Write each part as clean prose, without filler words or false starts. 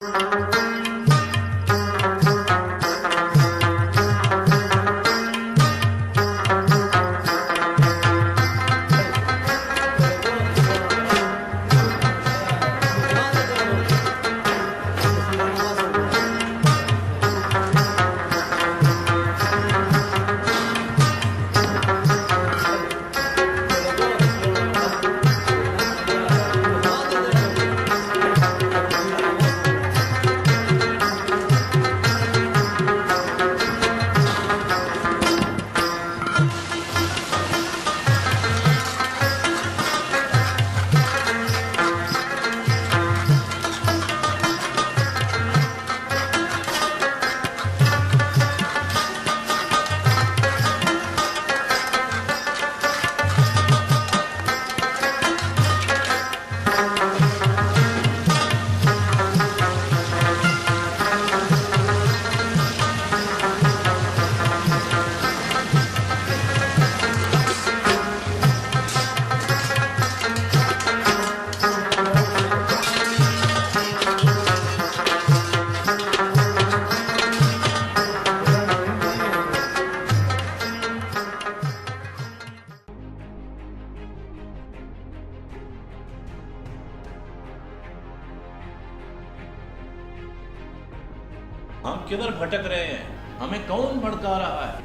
ہم کدھر بھٹک رہے ہیں؟ ہمیں کون بھڑکا رہا ہے؟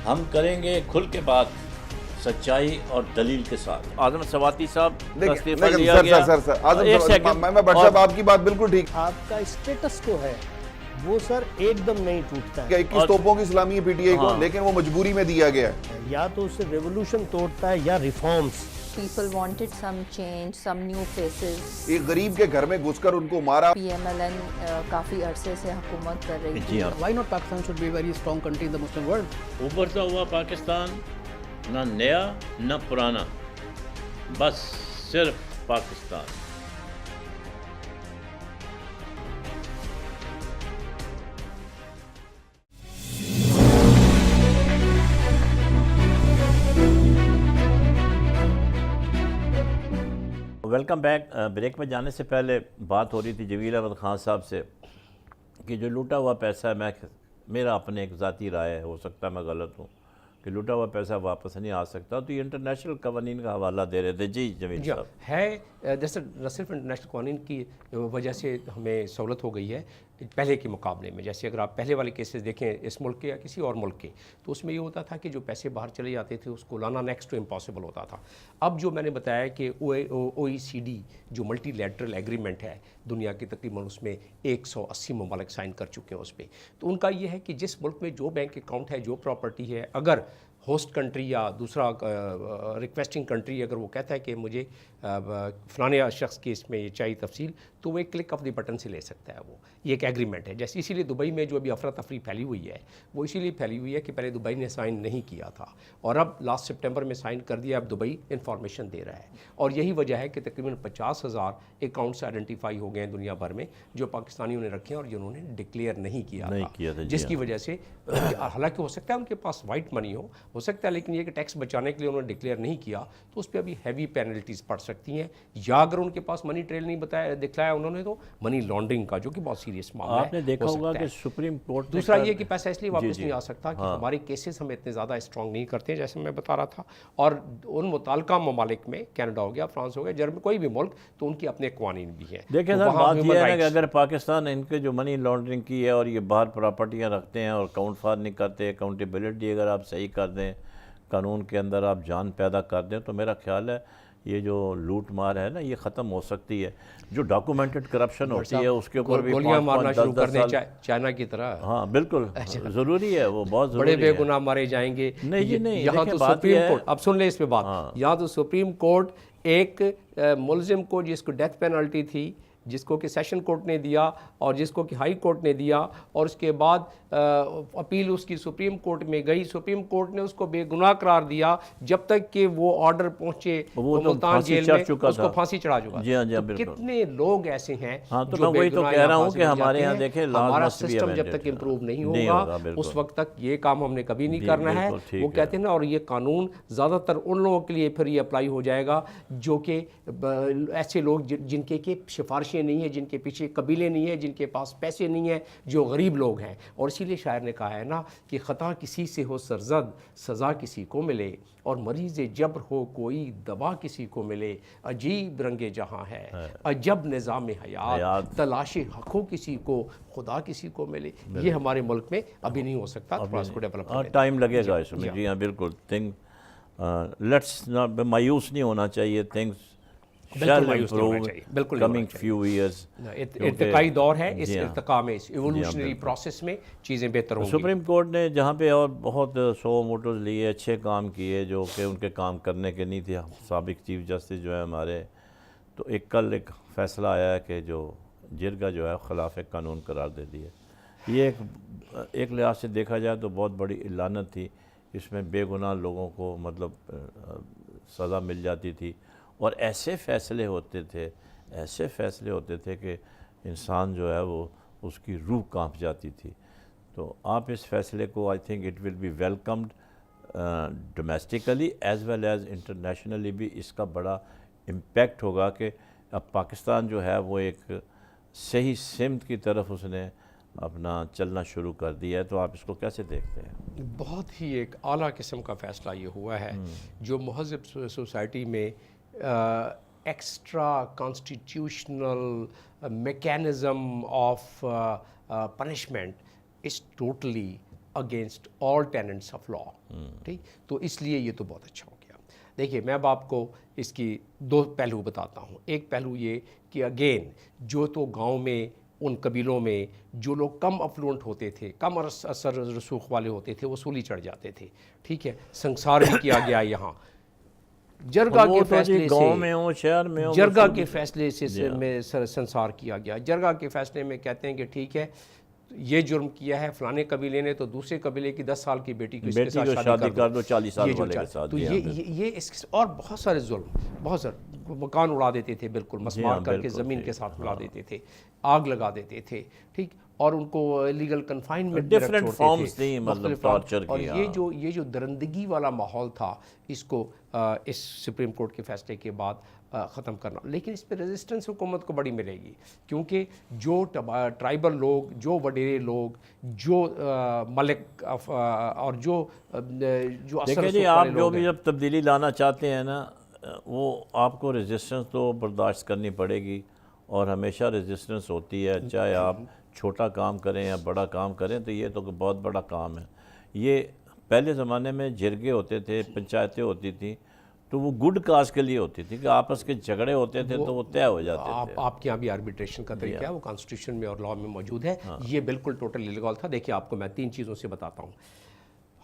ہم کریں گے کھل کے بات، سچائی اور دلیل کے ساتھ۔ اعظم سواتی صاحب استعفیٰ لیا گیا۔ میں بٹ صاحب آپ کی بات بالکل ٹھیک، آپ کا اسٹیٹس کو ہے وہ سر ایک دم نہیں ٹوٹتا ہے۔ 21 توپوں کی سلامی ہے پی ٹی آئی کو، لیکن وہ مجبوری میں دیا گیا ہے۔ یا تو اسے ریولوشن توڑتا ہے یا reforms. People wanted some change, some new faces. ایک غریب کے گھر میں گھس کر ان کو مارا۔ PMLN کافی عرصے سے حکومت کر رہی تھی۔ Why not Pakistan should be a very strong country in the Muslim world? ابھرتا ہوا پاکستان نہ نیا نہ پرانا، بس صرف پاکستان۔ Welcome back. بریک میں جانے سے پہلے بات ہو رہی تھی جمیل احمد خان صاحب سے کہ جو لوٹا ہوا پیسہ ہے، میرا اپنے ایک ذاتی رائے ہے، ہو سکتا ہے میں غلط ہوں، کہ لوٹا ہوا پیسہ واپس نہیں آ سکتا، تو یہ انٹرنیشنل قوانین کا حوالہ دے رہے تھے۔ جی جمیل صاحب۔ ہے جیسے نہ صرف انٹرنیشنل قوانین کی وجہ سے ہمیں سہولت ہو گئی ہے پہلے کے مقابلے میں۔ جیسے اگر آپ پہلے والے کیسز دیکھیں اس ملک کے یا کسی اور ملک کے، تو اس میں یہ ہوتا تھا کہ جو پیسے باہر چلے جاتے تھے اس کو لانا نیکسٹ ٹو امپاسبل ہوتا تھا۔ اب جو میں نے بتایا کہ او ای سی ڈی جو ملٹی لیٹرل ایگریمنٹ ہے دنیا کے تقریباً اس میں 180 ممالک سائن کر چکے ہیں اس پہ، تو ان کا یہ ہے کہ جس ملک میں جو بینک اکاؤنٹ ہے، جو پراپرٹی ہے، اگر ہوسٹ کنٹری یا دوسرا ریکویسٹنگ کنٹری اگر وہ کہتا ہے کہ مجھے فلانے شخص کی اس میں یہ چاہیے تفصیل، تو وہ ایک کلک آف دی بٹن سے لے سکتا ہے۔ وہ یہ ایک ایگریمنٹ ہے۔ جیسے اسی لیے دبئی میں جو ابھی افراتفری پھیلی ہوئی ہے، وہ اسی لیے پھیلی ہوئی ہے کہ پہلے دبئی نے سائن نہیں کیا تھا اور اب لاسٹ سپٹمبر میں سائن کر دیا، اب دبئی انفارمیشن دے رہا ہے۔ اور یہی وجہ ہے کہ تقریباً 50,000 اکاؤنٹس آئیڈینٹیفائی ہو گئے ہیں دنیا بھر میں جو پاکستانیوں نے رکھے ہیں اور جنہوں نے ڈکلیئر نہیں کیا تھا، جس کی وجہ سے حالانکہ ہو سکتا ہے ان کے پاس وائٹ منی ہو سکتا ہے، لیکن یہ کہ ٹیکس بچانے کے لیے انہوں نے ڈکلیئر نہیں کیا تو اس پہ ابھی ہیوی پینلٹیز پڑ سکتی ہیں، یا اگر ان کے پاس منی ٹریل نہیں دکھلایا انہوں نے تو منی لانڈرنگ کا، جو کہ بہت سیریس معاملہ ہے۔ آپ نے دیکھا ہوگا کہ سپریم کورٹ دوسرا یہ کہ پیسہ اس لیے واپس نہیں آ سکتا کہ ہمارے کیسز ہم اتنے زیادہ اسٹرانگ نہیں کرتے جیسے میں بتا رہا تھا، اور ان متعلقہ ممالک میں کینیڈا ہو گیا، فرانس ہو گیا، جرمنی، کوئی بھی ملک، تو ان کے اپنے قوانین بھی ہیں۔ دیکھیں سر، بات یہ ہے کہ اگر پاکستان ان کے جو منی لانڈرنگ کی ہے اور یہ باہر پراپرٹیاں رکھتے ہیں اور اکاؤنٹ فار نہیں کرتے، اکاؤنٹیبلٹی اگر آپ صحیح کر دیں، قانون کے اندر آپ جان پیدا کر دیں، تو میرا خیال ہے یہ جو لوٹ مار ہے نا، یہ ختم ہو سکتی ہے۔ جو ڈاکومنٹڈ کرپشن ہوتی ہے اس کے اوپر بھی گولیاں مارنا شروع کر دیں چائنا کی طرح۔ ہاں بالکل ضروری ہے، وہ بہت ضروری ہے۔ بڑے بے گناہ مارے جائیں گے۔ نہیں جی نہیں، یہاں تو سپریم کورٹ، اب سن لیں اس پہ بات، یہاں تو سپریم کورٹ ایک ملزم کو جس کو ڈیتھ پینلٹی تھی، جس کو کہ سیشن کورٹ نے دیا اور جس کو کہ ہائی کورٹ نے دیا، اور اس کے بعد اپیل اس کی سپریم کورٹ میں گئی، سپریم کورٹ نے اس کو بے گناہ قرار دیا جب تک کہ وہ آرڈر پہنچے ملتان جیل میں، اس کو پھانسی چڑھا چکا تھا۔ کتنے لوگ ایسے ہیں جو بے گناہ کہہ رہا ہوں کہ ہمارے یہاں دیکھیں ہمارا سسٹم جب تک امپروو نہیں ہوگا اس وقت تک یہ کام ہم نے کبھی نہیں کرنا ہے۔ وہ کہتے ہیں نا، اور یہ قانون زیادہ تر ان لوگوں کے لیے پھر یہ اپلائی ہو جائے گا جو کہ ایسے لوگ جن کے سفارشیں نہیں ہیں، جن کے پیچھے قبیلے نہیں ہیں، جن کے پاس پیسے نہیں ہیں، جو غریب لوگ ہیں۔ اور اسی لیے شاعر نے کہا ہے نا کہ خطا کسی سے ہو سرزد، سزا کسی کو ملے، اور مریض جبر ہو کوئی دوا کسی کو ملے، عجیب رنگ جہاں ہے عجب نظام حیات، تلاش حق ہو کسی کو خدا کسی کو ملے۔ یہ ہمارے ملک میں ابھی نہیں ہو سکتا، تھوڑا اس کو ڈیولپ کرنے ٹائم لگے گا اس میں۔ جی ہاں بالکل، لیٹس مایوس نہیں ہونا چاہیے، تھنگس ارتقائی دور ہے، اس ارتقاء میں، اس ایوولوشنری پروسیس میں چیزیں بہتر ہوں گی۔ سپریم کورٹ نے جہاں پہ اور بہت سو موٹوز لیے، اچھے کام کیے جو کہ ان کے کام کرنے کے نہیں تھے۔ سابق چیف جسٹس جو ہے ہمارے، تو کل ایک فیصلہ آیا ہے کہ جو جرگہ جو ہے خلاف قانون قرار دے دی ہے۔ یہ ایک لحاظ سے دیکھا جائے تو بہت بڑی لعنت تھی، اس میں بے گناہ لوگوں کو مطلب سزا مل جاتی تھی، اور ایسے فیصلے ہوتے تھے کہ انسان جو ہے وہ اس کی روح کانپ جاتی تھی۔ تو آپ اس فیصلے کو I think it will be welcomed domestically as well as internationally بھی اس کا بڑا امپیکٹ ہوگا کہ اب پاکستان جو ہے وہ ایک صحیح سمت کی طرف اس نے اپنا چلنا شروع کر دیا ہے۔ تو آپ اس کو کیسے دیکھتے ہیں؟ بہت ہی ایک اعلیٰ قسم کا فیصلہ یہ ہوا ہے، جو مہذب سوسائٹی میں extra constitutional mechanism of punishment is totally against all tenets of law, ٹھیک؟ تو اس لیے یہ تو بہت اچھا ہو گیا۔ دیکھیے میں اب آپ کو اس کی دو پہلو بتاتا ہوں۔ ایک پہلو یہ کہ اگین جو تو گاؤں میں ان قبیلوں میں جو لوگ کم افلوئنٹ ہوتے تھے، کم اثر رسوخ والے ہوتے تھے، وصولی چڑھ جاتے تھے، ٹھیک ہے، سنسار بھی کیا گیا یہاں جرگہ کے فیصلے سے، گاؤں میں ہوں شہر میں ہوں، جرگہ کے فیصلے سے میں سنسار کیا گیا۔ جرگہ کے فیصلے میں کہتے ہیں کہ ٹھیک ہے یہ جرم کیا ہے فلانے قبیلے نے، تو دوسرے قبیلے کی 10 سال کی بیٹی کو اس کے ساتھ شادی کر دو، 40 سال والے کے ساتھ۔ تو یہ اس اور بہت سارے ظلم، بہت سارے مکان اڑا دیتے تھے، بالکل مسمار کر کے زمین کے ساتھ اڑا دیتے تھے، آگ لگا دیتے تھے، ٹھیک، اور ان کو لیگل کنفائنمنٹ میں ڈیفرنٹ فارمز تھیں، مطلب ٹارچر کی۔ یہ جو درندگی والا ماحول تھا، اس کو اس سپریم کورٹ کے فیصلے کے بعد ختم کرنا۔ لیکن اس پہ ریزسٹنس حکومت کو بڑی ملے گی، کیونکہ جو ٹرائبل لوگ، جو وڈیرے لوگ، جو ملک اور جو دیکھیں جی، آپ جو بھی جب تبدیلی لانا چاہتے ہیں نا، وہ آپ کو ریزسٹنس تو برداشت کرنی پڑے گی، اور ہمیشہ ریزسٹنس ہوتی ہے، چاہے آپ چھوٹا کام کریں یا بڑا کام کریں، تو یہ تو بہت بڑا کام ہے۔ یہ پہلے زمانے میں جرگے ہوتے تھے، پنچایتیں ہوتی تھیں، تو وہ گڈ کاز کے لیے ہوتی تھی کہ آپس کے جھگڑے ہوتے تھے تو وہ طے ہو جاتے تھے۔ آپ کے یہاں بھی آربیٹریشن کا طریقہ ہے، وہ کانسٹیٹیوشن میں اور لاء میں موجود ہے، یہ بالکل ٹوٹل لیگل تھا۔ دیکھیے آپ کو میں 3 چیزوں سے بتاتا ہوں۔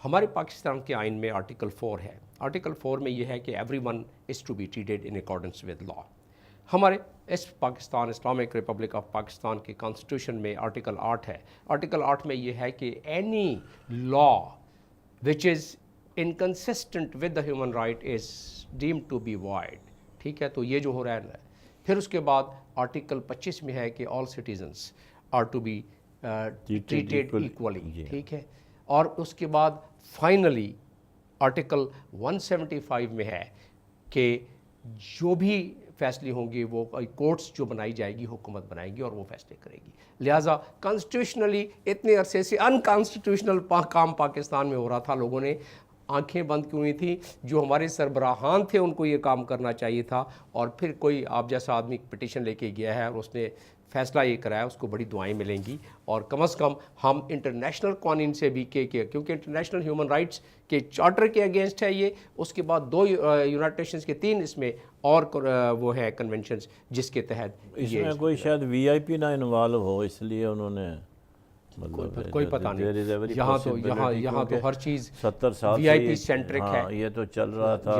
ہمارے پاکستان کے آئین میں آرٹیکل 4 ہے۔ آرٹیکل 4 میں یہ ہے کہ everyone is to be treated in accordance with law. ہمارے اس Pakistan Islamic Republic of Pakistan کے کانسٹیٹیوشن میں آرٹیکل 8 ہے۔ آرٹیکل 8 میں یہ ہے کہ any law which is inconsistent with the human right is deemed to be void, ٹھیک ہے، تو یہ جو ہو رہا ہے۔ پھر اس کے بعد آرٹیکل 25 میں ہے کہ all citizens are to be treated equally, ٹھیک ہے، اور اس کے بعد فائنلی آرٹیکل 175 میں ہے کہ جو بھی فیصلے ہوں گے وہ کورٹس جو بنائی جائے گی، حکومت بنائے گی اور وہ فیصلے کرے گی۔ لہٰذا کانسٹیٹیوشنلی اتنے عرصے سے انکانسٹیٹیوشنل کام پاکستان میں ہو رہا تھا، لوگوں نے آنکھیں بند کی ہوئی تھیں۔ جو ہمارے سربراہان تھے ان کو یہ کام کرنا چاہیے تھا، اور پھر کوئی آپ جیسا آدمی پٹیشن لے کے گیا ہے اور اس نے فیصلہ یہ کرایا، اس کو بڑی دعائیں ملیں گی۔ اور کم از کم ہم انٹرنیشنل قوانین سے بھی کیونکہ انٹرنیشنل ہیومن رائٹس کے چارٹر کے اگینسٹ ہے یہ، اس کے بعد 2 یونائٹڈ نیشنز کے 3 اس میں اور وہ ہے کنونشنز جس کے تحت اس میں کوئی شاید وی آئی پی نہ انوالو ہو، اس لیے انہوں نے کوئی پتہ نہیں، یہاں تو ہر چیز 70 سال وی آئی پی سینٹرک ہے۔ یہ تو چل رہا تھا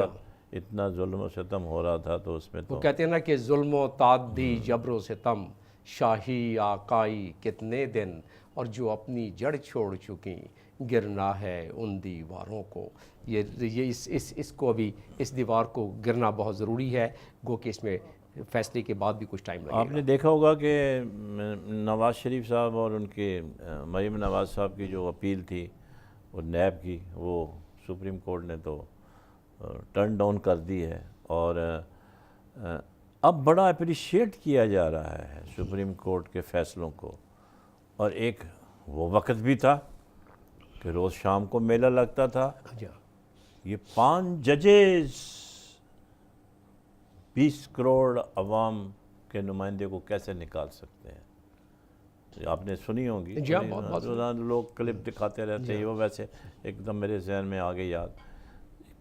اتنا ظلم و ستم ہو رہا تھا تو اس میں وہ تو کہتے ہیں نا کہ ظلم و تعدی جبر و ستم شاہی آقائی کتنے دن، اور جو اپنی جڑ چھوڑ چکی گرنا ہے ان دیواروں کو. یہ اس کو ابھی اس دیوار کو گرنا بہت ضروری ہے، گو کہ اس میں فیصلے کے بعد بھی کچھ ٹائم لگے گا. آپ نے دیکھا ہوگا کہ نواز شریف صاحب اور ان کے مریم نواز صاحب کی جو اپیل تھی وہ نیب کی، وہ سپریم کورٹ نے تو ٹرن ڈاؤن کر دی ہے، اور اب بڑا اپریشیٹ کیا جا رہا ہے سپریم کورٹ کے فیصلوں کو. اور ایک وہ وقت بھی تھا کہ روز شام کو میلہ لگتا تھا. یہ 5 ججز 20 کروڑ عوام کے نمائندے کو کیسے نکال سکتے ہیں؟ آپ نے سنی ہوں گی. لوگ کلپ دکھاتے رہتے ہیں، وہ ویسے ایک دم میرے ذہن میں آگے یاد.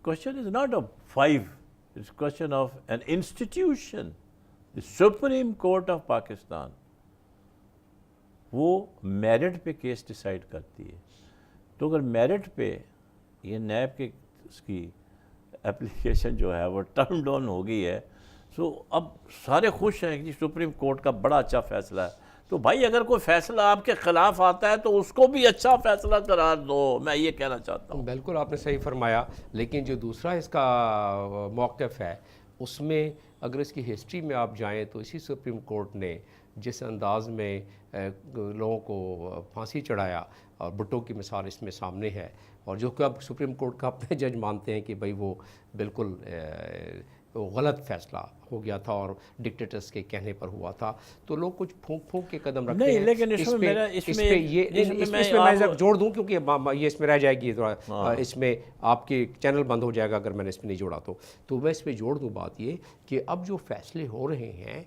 Question is not of 5, it's question of an institution, the Supreme Court of Pakistan. وہ میرٹ پہ کیس ڈیسائیڈ کرتی ہے. تو اگر میرٹ پہ یہ نیب کے اس کی اپلیکیشن جو ہے وہ ٹرن ڈاؤن ہو گئی ہے، سو اب سارے خوش ہیں کہ سپریم کورٹ کا بڑا اچھا فیصلہ ہے. تو بھائی اگر کوئی فیصلہ آپ کے خلاف آتا ہے تو اس کو بھی اچھا فیصلہ قرار دو، میں یہ کہنا چاہتا ہوں. بالکل آپ نے صحیح فرمایا. لیکن جو دوسرا اس کا موقف ہے اس میں اگر اس کی ہسٹری میں آپ جائیں تو اسی سپریم کورٹ نے جس انداز میں لوگوں کو پھانسی چڑھایا، اور بھٹو کی مثال اس میں سامنے ہے، اور جو کہ اب سپریم کورٹ کا اپنے جج مانتے ہیں کہ بھئی وہ بالکل غلط فیصلہ ہو گیا تھا اور ڈکٹیٹرز کے کہنے پر ہوا تھا. تو لوگ کچھ پھونک کے قدم رکھتے ہیں. لیکن اس میں میں جوڑ دوں کیونکہ یہ اس میں رہ جائے گی تھوڑا، اس میں آپ کے چینل بند ہو جائے گا اگر میں نے اس میں نہیں جوڑا تو میں اس میں جوڑ دوں بات یہ کہ اب جو فیصلے ہو رہے ہیں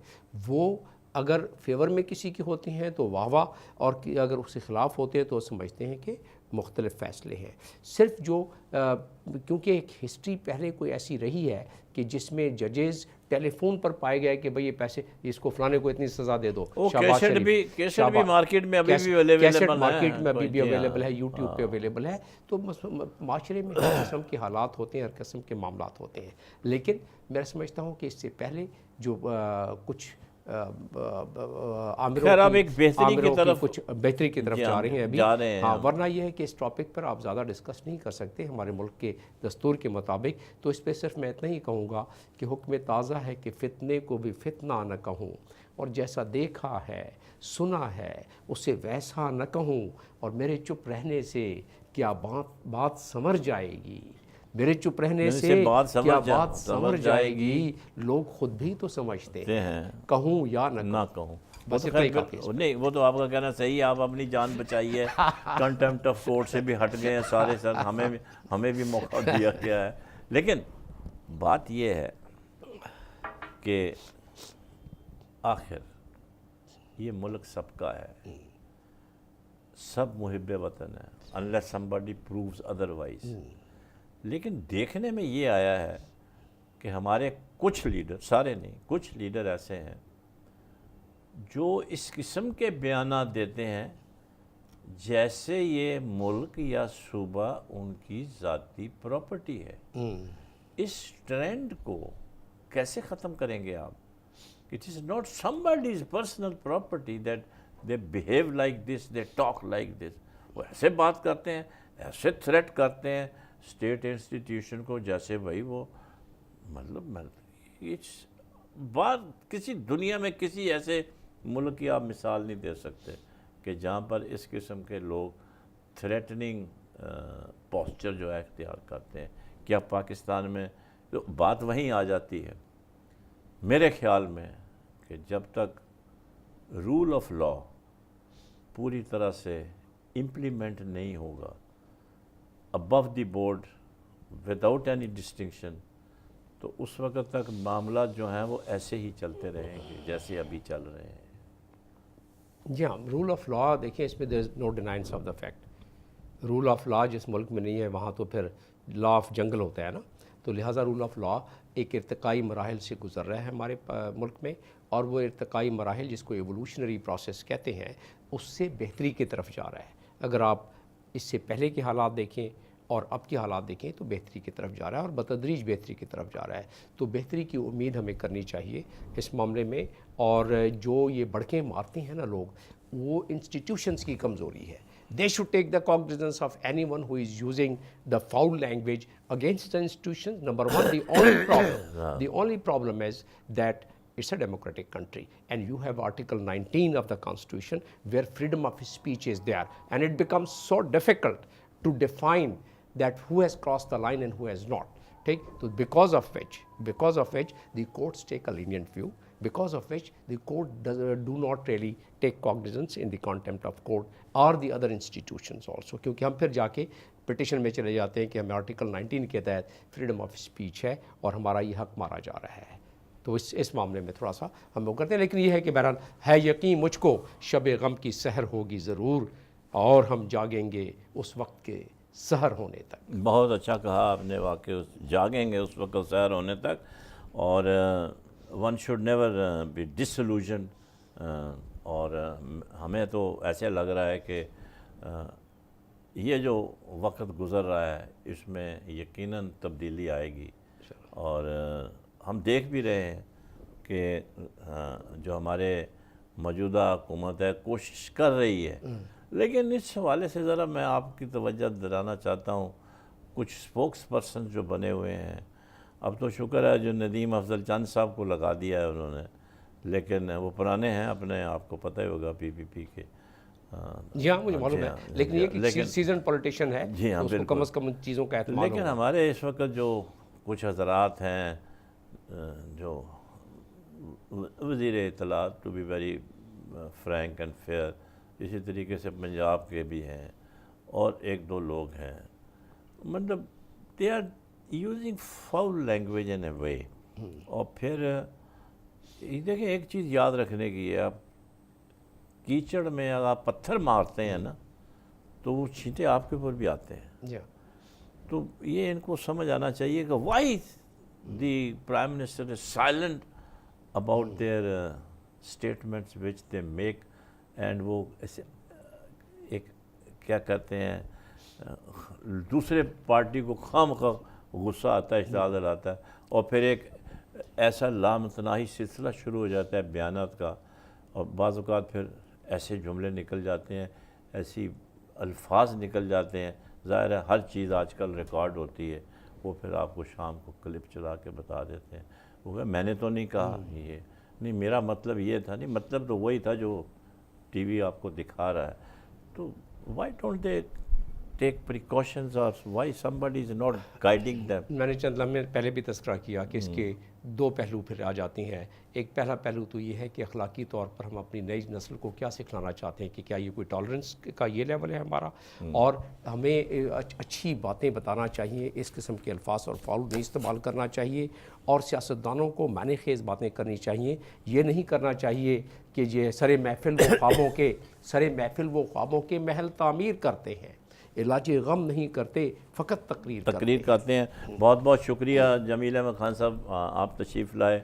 وہ اگر فیور میں کسی کی ہوتی ہیں تو واہ واہ، اور اگر اس کے خلاف ہوتے ہیں تو سمجھتے ہیں کہ مختلف فیصلے ہیں. صرف جو کیونکہ ایک ہسٹری پہلے کوئی ایسی رہی ہے کہ جس میں ججز ٹیلی فون پر پائے گئے کہ بھئی یہ پیسے اس کو فلانے کو اتنی سزا دے دو. کیسٹ بھی مارکیٹ میں ابھی بھی اویلیبل ہے، مارکیٹ میں ابھی بھی اویلیبل ہے، یوٹیوب پہ اویلیبل ہے. تو معاشرے میں ہر قسم کے حالات ہوتے ہیں، ہر قسم کے معاملات ہوتے ہیں. لیکن میں سمجھتا ہوں کہ اس سے پہلے جو کچھ کچھ بہتری کی طرف جا رہے ہیں ابھی. ہاں، ورنہ یہ ہے کہ اس ٹاپک پر آپ زیادہ ڈسکس نہیں کر سکتے ہمارے ملک کے دستور کے مطابق. تو اس پہ صرف میں اتنا ہی کہوں گا کہ حکم تازہ ہے کہ فتنے کو بھی فتنہ نہ کہوں، اور جیسا دیکھا ہے سنا ہے اسے ویسا نہ کہوں، اور میرے چپ رہنے سے کیا بات سمر جائے گی، میرے چپ رہنے سے کیا بات سمر جائے گی، لوگ خود بھی تو سمجھتے ہیں کہوں یا نہ کہوں. نہیں، وہ تو آپ کا کہنا صحیح ہے. آپ اپنی جان بچائی ہے، کنٹمپٹ آف کورٹ سے بھی ہٹ گئے ہیں سارے سر، ہمیں بھی موقع دیا گیا ہے. لیکن بات یہ ہے کہ آخر یہ ملک سب کا ہے، سب محب وطن ہے unless somebody proves otherwise. لیکن دیکھنے میں یہ آیا ہے کہ ہمارے کچھ لیڈر، سارے نہیں، کچھ لیڈر ایسے ہیں جو اس قسم کے بیانات دیتے ہیں جیسے یہ ملک یا صوبہ ان کی ذاتی پراپرٹی ہے. اس ٹرینڈ کو کیسے ختم کریں گے آپ؟ It is not somebody's personal property that they behave like this, they talk like this. وہ ایسے بات کرتے ہیں، ایسے تھریٹ کرتے ہیں اسٹیٹ انسٹیٹیوشن کو جیسے بھائی وہ مطلب بات کسی دنیا میں کسی ایسے ملک کی آپ مثال نہیں دے سکتے کہ جہاں پر اس قسم کے لوگ تھریٹننگ پوسچر جو ہے اختیار کرتے ہیں. کیا پاکستان میں تو بات وہیں آ جاتی ہے میرے خیال میں کہ جب تک رول آف لا پوری طرح سے امپلیمنٹ نہیں ہوگا above the board without any distinction, تو اس وقت تک معاملات جو ہیں وہ ایسے ہی چلتے رہیں گے جیسے ابھی چل رہے ہیں. جی ہاں، رول آف لا دیکھیں، اس میں there is no denial of the fact. Rule of law جس ملک میں نہیں ہے وہاں تو پھر لا آف جنگل ہوتا ہے نا. تو لہٰذا رول آف لا ایک ارتقائی مراحل سے گزر رہا ہے ہمارے ملک میں، اور وہ ارتقائی مراحل جس کو ایولوشنری پروسیس کہتے ہیں اس سے بہتری کی طرف جا رہا ہے. اگر آپ اس سے پہلے کے حالات دیکھیں اور اب کے حالات دیکھیں تو بہتری کی طرف جا رہا ہے اور بتدریج بہتری کی طرف جا رہا ہے. تو بہتری کی امید ہمیں کرنی چاہیے اس معاملے میں. اور جو یہ بڑکیں مارتے ہیں نا لوگ, وہ انسٹیٹیوشنز کی کمزوری ہے. They should take the cognizance of anyone who is using the foul language against the institutions. Number one, the only problem is that it's a democratic country and you have Article 19 of the Constitution where freedom of speech is there, and it becomes so difficult to define that who has crossed the line and who has not. So because of which the courts take a lenient view, because of which the court do not really take cognizance in the contempt of court or the other institutions also. کیونکہ ہم پھر جا کے petition میں چلے جاتے ہیں کہ ہمیں آرٹیکل 19 کے تحت فریڈم آف اسپیچ ہے اور ہمارا یہ حق مارا جا رہا ہے. تو اس معاملے میں تھوڑا سا ہم وہ کرتے ہیں. لیکن یہ ہے کہ بہرحال ہے یقین مجھ کو شب غم کی سحر ہوگی ضرور, اور ہم جاگیں گے اس وقت کے سحر ہونے تک. بہت اچھا کہا آپ نے, واقعی جاگیں گے اس وقت سحر ہونے تک. اور ون شوڈ نیور بی ڈسلوژن. اور ہمیں تو ایسے لگ رہا ہے کہ یہ جو وقت گزر رہا ہے اس میں یقیناً تبدیلی آئے گی. اور ہم دیکھ بھی رہے ہیں کہ جو ہمارے موجودہ حکومت ہے کوشش کر رہی ہے. لیکن اس حوالے سے ذرا میں آپ کی توجہ دلانا چاہتا ہوں, کچھ اسپوکس پرسن جو بنے ہوئے ہیں, اب تو شکر ہے جو ندیم افضل چند صاحب کو لگا دیا ہے انہوں نے, لیکن وہ پرانے ہیں, اپنے آپ کو پتہ ہی ہوگا پی پی پی کے. جی ہاں مجھے معلوم ہے, لیکن یہ کہ سیزن پولیٹیشین ہے, جی ہاں اس کو کم از کم ان چیزوں کا اہتمام. لیکن ہمارے اس وقت جو کچھ حضرات ہیں جو وزیر اطلاعات, to be very frank and fair, اسی طریقے سے پنجاب کے بھی ہیں اور ایک دو لوگ ہیں, مطلب they are using foul language in a way. اور پھر دیکھیں ایک چیز یاد رکھنے کی ہے, آپ کیچڑ میں اگر آپ پتھر مارتے ہیں نا تو وہ چھینٹے آپ کے اوپر بھی آتے ہیں. تو یہ ان کو سمجھ آنا چاہیے کہ why the prime minister is silent about their statements which they make. And وہ ایسے ایک کیا کہتے ہیں, دوسرے پارٹی کو خواہ غصہ آتا ہے, اشتعال آتا ہے, اور پھر ایک ایسا لامتناہی سلسلہ شروع ہو جاتا ہے بیانات کا, اور بعض اوقات پھر ایسے جملے نکل جاتے ہیں, ایسی الفاظ نکل جاتے ہیں. ظاہر ہے ہر چیز آج کل ریکارڈ ہوتی ہے, وہ پھر آپ کو شام کو کلپ چلا کے بتا دیتے ہیں, وہ میں نے تو نہیں کہا, یہ نہیں میرا مطلب یہ تھا, نہیں مطلب تو وہی تھا جو ٹی وی آپ کو دکھا رہا ہے. تو why don't they take precautions, اور Y somebody is not guiding them. میں نے چند لمحے پہلے بھی تذکرہ کیا کہ اس کے دو پہلو پھر آ جاتے ہیں. ایک پہلا پہلو تو یہ ہے کہ اخلاقی طور پر ہم اپنی نئی نسل کو کیا سکھلانا چاہتے ہیں, کہ کیا یہ کوئی ٹالرنس کا یہ لیول ہے ہمارا, اور ہمیں اچھی باتیں بتانا چاہیے, اس قسم کے الفاظ اور فاؤل نہیں استعمال کرنا چاہیے, اور سیاستدانوں کو معنی خیز باتیں کرنی چاہیے. یہ نہیں کرنا چاہیے کہ یہ سر محفل وہ خوابوں کے محل تعمیر کرتے ہیں, علاج غم نہیں کرتے, فقط تقریر کرتے ہیں. بہت بہت شکریہ جمیل احمد خان صاحب, آپ تشریف لائے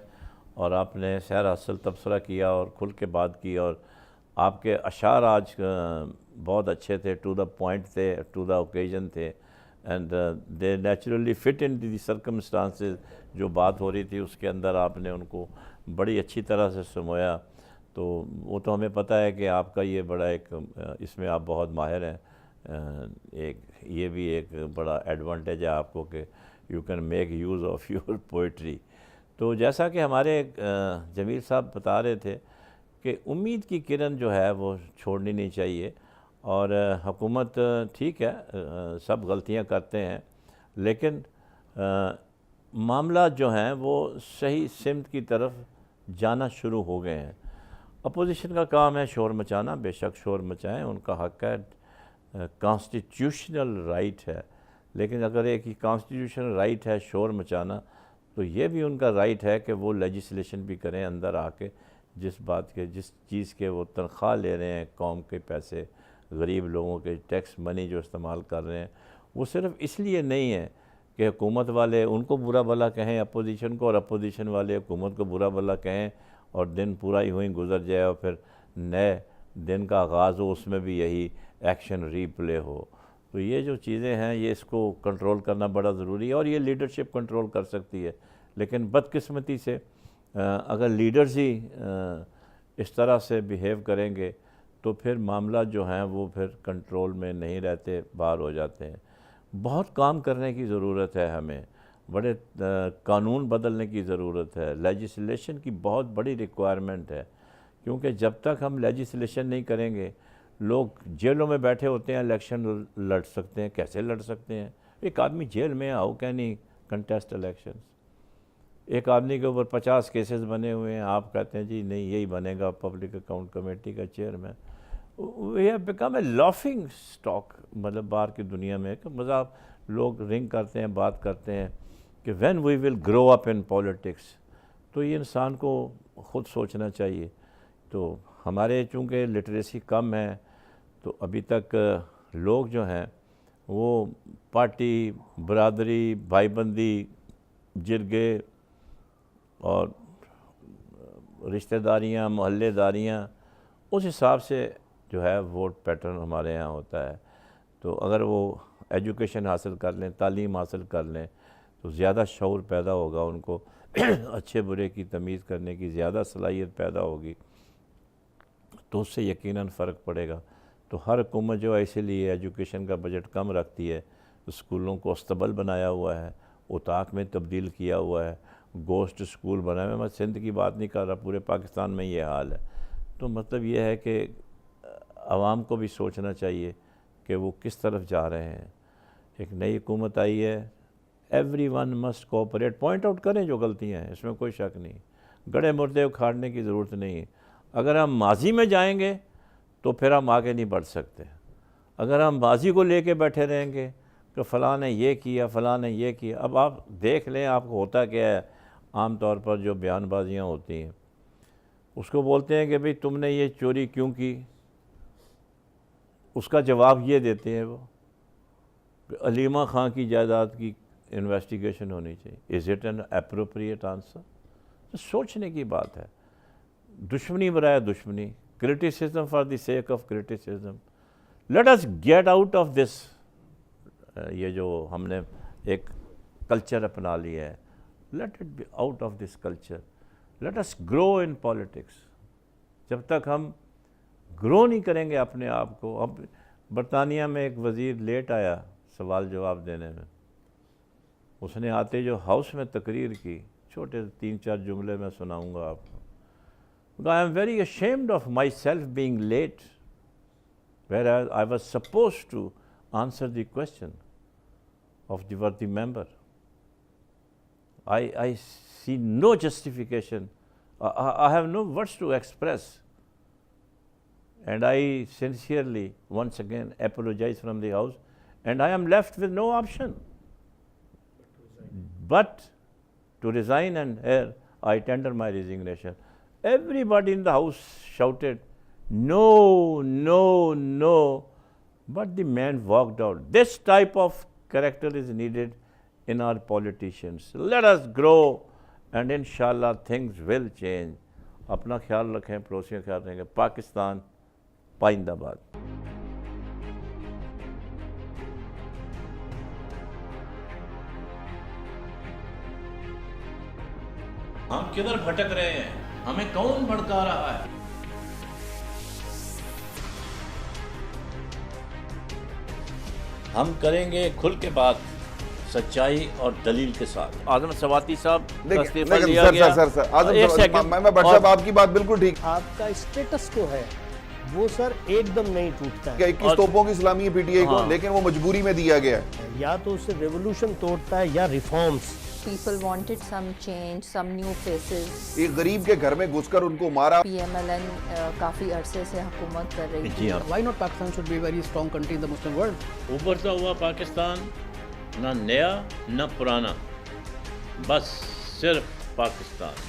اور آپ نے سیر حاصل تبصرہ کیا اور کھل کے بات کی, اور آپ کے اشعار آج بہت اچھے تھے, ٹو دا پوائنٹ تھے, ٹو دا اوکیزن تھے, and they naturally fit in the circumstances. جو بات ہو رہی تھی اس کے اندر آپ نے ان کو بڑی اچھی طرح سے سمویا. تو وہ تو ہمیں پتہ ہے کہ آپ کا یہ بڑا ایک, اس میں آپ بہت ماہر ہیں. ایک یہ بھی ایک بڑا ایڈوانٹیج ہے آپ کو کہ you can make use of your poetry. تو جیسا کہ ہمارے جمیل صاحب بتا رہے تھے کہ امید کی کرن جو ہے وہ چھوڑنی نہیں چاہیے. اور حکومت ٹھیک ہے سب غلطیاں کرتے ہیں, لیکن معاملات جو ہیں وہ صحیح سمت کی طرف جانا شروع ہو گئے ہیں. اپوزیشن کا کام ہے شور مچانا, بے شک شور مچائیں, ان کا حق ہے, کانسٹیٹیوشنل رائٹ ہے. لیکن اگر ایک ہی کانسٹیٹیوشنل رائٹ ہے شور مچانا, تو یہ بھی ان کا رائٹ ہے کہ وہ لیجسلیشن بھی کریں اندر آ کے, جس بات کے جس چیز کے وہ تنخواہ لے رہے ہیں, قوم کے پیسے, غریب لوگوں کے ٹیکس منی جو استعمال کر رہے ہیں, وہ صرف اس لیے نہیں ہے کہ حکومت والے ان کو برا بھلا کہیں اپوزیشن کو, اور اپوزیشن والے حکومت کو برا بھلا کہیں, اور دن پورا ہی ہوئی گزر جائے, اور پھر نئے دن کا آغاز ہو اس میں بھی یہی ایکشن ری پلے ہو. تو یہ جو چیزیں ہیں یہ اس کو کنٹرول کرنا بڑا ضروری ہے، اور یہ لیڈرشپ کنٹرول کر سکتی ہے. لیکن بدقسمتی سے اگر لیڈرز ہی اس طرح سے بیہیو کریں گے تو پھر معاملات جو ہیں وہ پھر کنٹرول میں نہیں رہتے، باہر ہو جاتے ہیں. بہت کام کرنے کی ضرورت ہے ہمیں، بڑے قانون بدلنے کی ضرورت ہے، لیجسلیشن کی بہت بڑی ریکوائرمنٹ ہے. کیونکہ جب تک ہم لیجسلیشن نہیں کریں گے، لوگ جیلوں میں بیٹھے ہوتے ہیں، الیکشن لڑ سکتے ہیں. کیسے لڑ سکتے ہیں؟ ایک آدمی جیل میں how can he contest elections? ایک آدمی کے اوپر 50 کیسز بنے ہوئے ہیں، آپ کہتے ہیں جی نہیں یہی بنے گا پبلک اکاؤنٹ کمیٹی کا chairman. We have become a laughing stock, مطلب باہر کی دنیا میں کہ مذاق لوگ رنگ کرتے ہیں، بات کرتے ہیں کہ when we will grow up in politics. تو یہ انسان کو خود سوچنا چاہیے. تو ہمارے چونکہ لٹریسی کم ہے تو ابھی تک لوگ جو ہیں وہ پارٹی، برادری، بھائی بندی، جرگے اور رشتہ داریاں، محلے داریاں، اس حساب سے جو ہے ووٹ پیٹرن ہمارے یہاں ہوتا ہے. تو اگر وہ ایجوکیشن حاصل کر لیں، تعلیم حاصل کر لیں تو زیادہ شعور پیدا ہوگا، ان کو اچھے برے کی تمیز کرنے کی زیادہ صلاحیت پیدا ہوگی، تو اس سے یقیناً فرق پڑے گا. تو ہر حکومت جو ہے اسی لیے ایجوکیشن کا بجٹ کم رکھتی ہے، اسکولوں کو استبل بنایا ہوا ہے، اتاق میں تبدیل کیا ہوا ہے، گوشت اسکول بنائے ہوئے. میں سندھ کی بات نہیں کر رہا، پورے پاکستان میں یہ حال ہے. تو مطلب یہ ہے کہ عوام کو بھی سوچنا چاہیے کہ وہ کس طرف جا رہے ہیں. ایک نئی حکومت آئی ہے، every one must cooperate. Point out کریں جو غلطیاں ہیں، اس میں کوئی شک نہیں. گڑھے مردے اکھاڑنے کی ضرورت نہیں ہے. اگر ہم ماضی میں جائیں گے تو پھر ہم آگے نہیں بڑھ سکتے. اگر ہم ماضی کو لے کے بیٹھے رہیں گے کہ فلاں نے یہ کیا، فلاں نے یہ کیا. اب آپ دیکھ لیں آپ کو ہوتا کیا ہے، عام طور پر جو بیان بازیاں ہوتی ہیں اس کو بولتے ہیں کہ بھئی تم نے یہ چوری کیوں کی؟ اس کا جواب یہ دیتے ہیں وہ کہ علیمہ خان کی جائیداد کی انویسٹیگیشن ہونی چاہیے. Is it an appropriate answer? سوچنے کی بات ہے. دشمنی برائے دشمنی، criticism for the sake of criticism. Let us get out of this. یہ جو ہم نے ایک کلچر اپنا لیا ہے، let it be out of this culture. Let us grow in politics. جب تک ہم گرو نہیں کریں گے اپنے آپ کو. اب برطانیہ میں ایک وزیر لیٹ آیا سوال جواب دینے میں، اس نے آتے جو ہاؤس میں تقریر کی، چھوٹے 3-4 جملے میں سناؤں گا آپ کو. I am very ashamed of myself being late, whereas I was supposed to answer the question of the worthy member. I see no justification. I have no words to express. And I sincerely, once again, apologize from the house, and I am left with no option but to resign, and here I tender my resignation. Everybody in the house shouted, no, no, no, but the man walked out. This type of character is needed in our politicians. Let us grow and inshallah things will change. اپنا خیال رکھیں، پڑوسیوں کا خیال رکھیں. پاکستان پائندہ باد. ہم کدھر بھٹک رہے ہیں؟ ہمیں کون بھڑکا رہا ہے؟ ہم کریں گے کھل کے بات، سچائی اور دلیل کے ساتھ. اعظم سواتی صاحب کا استعفیٰ لیا گیا. میں بٹ صاحب آپ کی بات بالکل ٹھیک. آپ کا اسٹیٹس کو ہے وہ سر ایک دم نہیں ٹوٹتا ہے. 21 توپوں کی سلامی ہے پی ٹی آئی کو، لیکن وہ مجبوری میں دیا گیا ہے. یا تو اسے ریولوشن توڑتا ہے یا reforms. People wanted some change, some new faces. ایک غریب کے گھر میں گھس کر ان کو مارا. PMLN کافی عرصے سے حکومت کر رہی تھی. Why not Pakistan should be a very strong country in the Muslim world? ابھرتا ہوا پاکستان، نہ نیا نہ پرانا، بس صرف پاکستان.